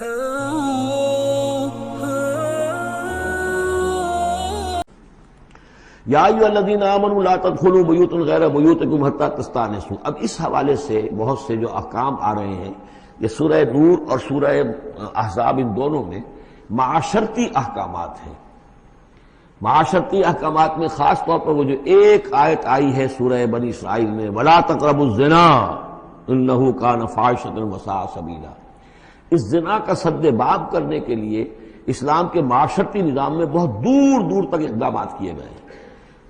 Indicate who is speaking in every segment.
Speaker 1: یا ایھا الذین آمنوا لا تدخلوا بیوتا غیر بیوتکم حتی تستأنسوا۔ اب اس حوالے سے بہت سے جو احکام آ رہے ہیں، یہ سورہ نور اور سورہ احزاب ان دونوں میں معاشرتی احکامات ہیں۔ معاشرتی احکامات میں خاص طور پر وہ جو ایک آیت آئی ہے سورہ بنی اسرائیل میں، وَلَا تَقْرَبُوا الزِّنَا إِنَّهُ كَانَ فَاحِشَةً وَسَاءَ سَبِيلًا، اس زنا کا سد باب کرنے کے لیے اسلام کے معاشرتی نظام میں بہت دور دور تک اقدامات کیے گئے ہیں۔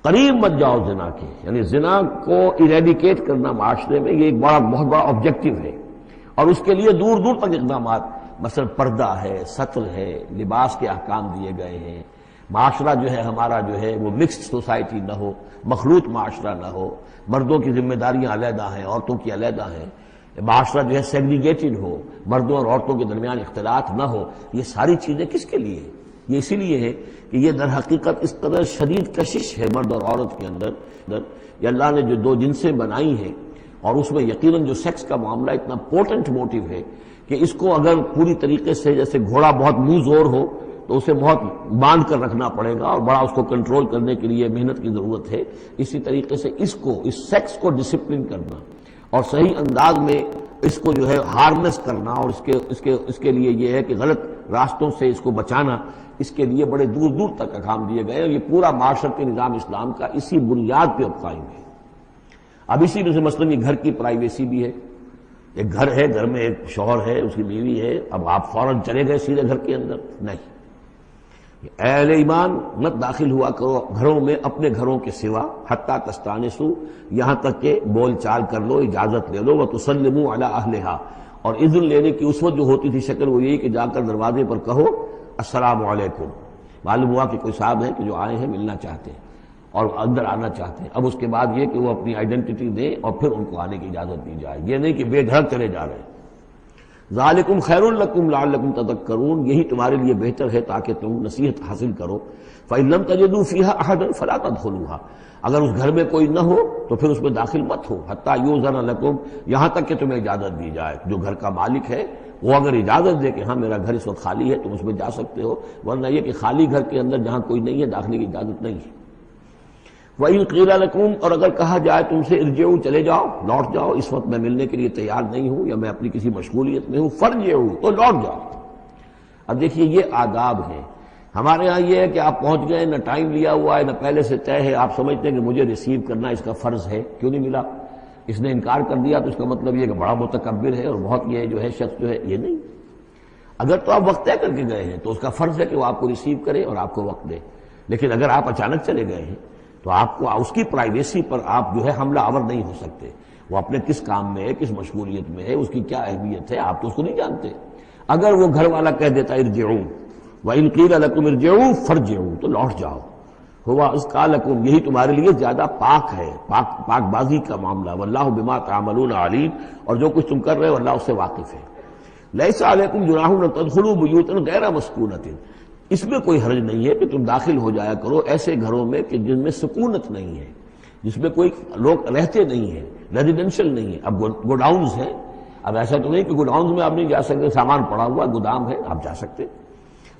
Speaker 1: قریب مت جاؤ زنا کے، یعنی زنا کو ایریڈیکیٹ کرنا معاشرے میں یہ ایک بہت بڑا آبجیکٹو ہے، اور اس کے لیے دور دور تک اقدامات، مثلا پردہ ہے، ستر ہے، لباس کے احکام دیے گئے ہیں۔ معاشرہ جو ہے ہمارا جو ہے وہ مکسڈ سوسائٹی نہ ہو، مخلوط معاشرہ نہ ہو، مردوں کی ذمہ داریاں علیحدہ ہیں، عورتوں کی علیحدہ ہیں، معاشرہ جو ہے سیگریگیٹڈ ہو، مردوں اور عورتوں کے درمیان اختلاط نہ ہو۔ یہ ساری چیزیں کس کے لیے؟ یہ اسی لیے ہے کہ یہ در حقیقت اس قدر شدید کشش ہے مرد اور عورت کے اندر، یہ اللہ نے جو دو جنسیں بنائی ہیں، اور اس میں یقیناً جو سیکس کا معاملہ اتنا پورٹنٹ موٹیو ہے کہ اس کو اگر پوری طریقے سے جیسے گھوڑا بہت منہ زور ہو تو اسے بہت باندھ کر رکھنا پڑے گا اور بڑا اس کو کنٹرول کرنے کے لیے محنت کی ضرورت ہے، اسی طریقے سے اس سیکس کو ڈسپلن کرنا اور صحیح انداز میں اس کو جو ہے ہارنس کرنا، اور اس کے لیے یہ ہے کہ غلط راستوں سے اس کو بچانا، اس کے لیے بڑے دور دور تک احکام دیے گئے، اور یہ پورا معاشرتی نظام اسلام کا اسی بنیاد پہ اب قائم ہے۔ اب اسی میں سے مثلاً یہ گھر کی پرائیویسی بھی ہے، ایک گھر ہے، گھر میں ایک شوہر ہے، اس کی بیوی ہے، اب آپ فوراً چلے گئے سیدھے گھر کے اندر؟ نہیں، اے اہل ایمان مت داخل ہوا کرو گھروں میں اپنے گھروں کے سوا، حتی تستانسوا، یہاں تک کہ بول چال کر لو، اجازت لے لو، وتسلموا علی اہلہا، اور اذن لینے کی اس وقت جو ہوتی تھی شکل وہ یہی کہ جا کر دروازے پر کہو السلام علیکم۔ معلوم ہوا کہ کوئی صاحب ہیں کہ جو آئے ہیں ملنا چاہتے ہیں اور اندر آنا چاہتے ہیں، اب اس کے بعد یہ کہ وہ اپنی آئیڈینٹی دیں اور پھر ان کو آنے کی اجازت دی جائے، یہ نہیں کہ بے دھڑک چلے جا رہے ہیں۔ ذالکم خیر لکم لعلکم تذکرون، یہی تمہارے لیے بہتر ہے تاکہ تم نصیحت حاصل کرو۔ فإن لم تجدوا فیہا احدا فلا تدخلوها، اگر اس گھر میں کوئی نہ ہو تو پھر اس میں داخل مت ہو، حتی یؤذن لکم، یہاں تک کہ تمہیں اجازت دی جائے۔ جو گھر کا مالک ہے وہ اگر اجازت دے کہ ہاں میرا گھر اس وقت خالی ہے تم اس میں جا سکتے ہو، ورنہ یہ کہ خالی گھر کے اندر جہاں کوئی نہیں ہے داخلے کی اجازت نہیں ہے۔ وَإِن قِيلَ لَكُمْ، اور اگر کہا جائے تم سے ارجعوا، چلے جاؤ، لوٹ جاؤ، اس وقت میں ملنے کے لیے تیار نہیں ہوں یا میں اپنی کسی مشغولیت میں ہوں، فارجعوا، تو لوٹ جاؤ۔ اب دیکھیے یہ آداب ہیں۔ ہمارے ہاں یہ ہے کہ آپ پہنچ گئے، نہ ٹائم لیا ہوا ہے نہ پہلے سے طے ہے، آپ سمجھتے ہیں کہ مجھے ریسیو کرنا اس کا فرض ہے، کیوں نہیں ملا؟ اس نے انکار کر دیا تو اس کا مطلب یہ کہ بڑا متکبر ہے اور بہت یہ جو ہے شخص جو ہے، یہ نہیں۔ اگر تو آپ وقت طے کر کے گئے ہیں تو اس کا فرض ہے کہ وہ آپ کو ریسیو کرے اور آپ کو وقت دے، لیکن اگر آپ اچانک چلے گئے ہیں تو آپ کو اس کی پرائیویسی پر آپ جو ہے حملہ آور نہیں ہو سکتے۔ وہ اپنے کس کام میں ہے، کس مشغولیت میں ہے، اس کی کیا اہمیت ہے، آپ تو اس کو نہیں جانتے۔ اگر وہ گھر والا کہہ دیتا ارجعوا، وَإِن قِيلَ لَكُمْ ارْجِعُوا فَارْجِعُوا، تو لوٹ جاؤ، ہوا اذکیٰ لکم، یہی تمہارے لیے زیادہ پاک ہے، پاک بازی کا معاملہ، واللہ بما تعملون علیم، اور جو کچھ تم کر رہے ہو اللہ اس سے واقف ہے۔ لیس علیکم جناح ان تدخلوا بیوتا غیر مسکونۃ، اس میں کوئی حرج نہیں ہے کہ تم داخل ہو جایا کرو ایسے گھروں میں کہ جن میں سکونت نہیں ہے، جس میں کوئی لوگ رہتے نہیں ہیں، ریزیڈینشل نہیں ہے۔ اب گوڈاؤنز ہیں، اب ایسا تو نہیں کہ گوڈاؤنز میں آپ نہیں جا سکتے، سامان پڑا ہوا گودام ہے، آپ جا سکتے۔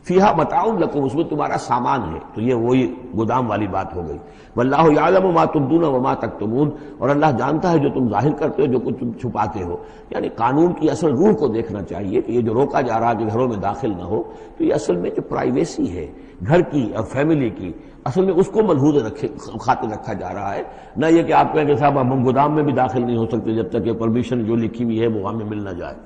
Speaker 1: فیہا متاع لکم، اس میں تمہارا سامان ہے، تو یہ وہی گودام والی بات ہو گئی۔ واللہ یعلم ما تبدون وما تکتمون، اور اللہ جانتا ہے جو تم ظاہر کرتے ہو جو کچھ تم چھپاتے ہو۔ یعنی قانون کی اصل روح کو دیکھنا چاہیے کہ یہ جو روکا جا رہا ہے کہ گھروں میں داخل نہ ہو، تو یہ اصل میں جو پرائیویسی ہے گھر کی اور فیملی کی، اصل میں اس کو ملحوظ خاطر رکھا جا رہا ہے، نہ یہ کہ آپ کہیں کہ صاحب ہم گودام میں بھی داخل نہیں ہو سکتے جب تک کہ پرمیشن جو لکھی ہوئی ہے وہ ہمیں مل نہ جائے۔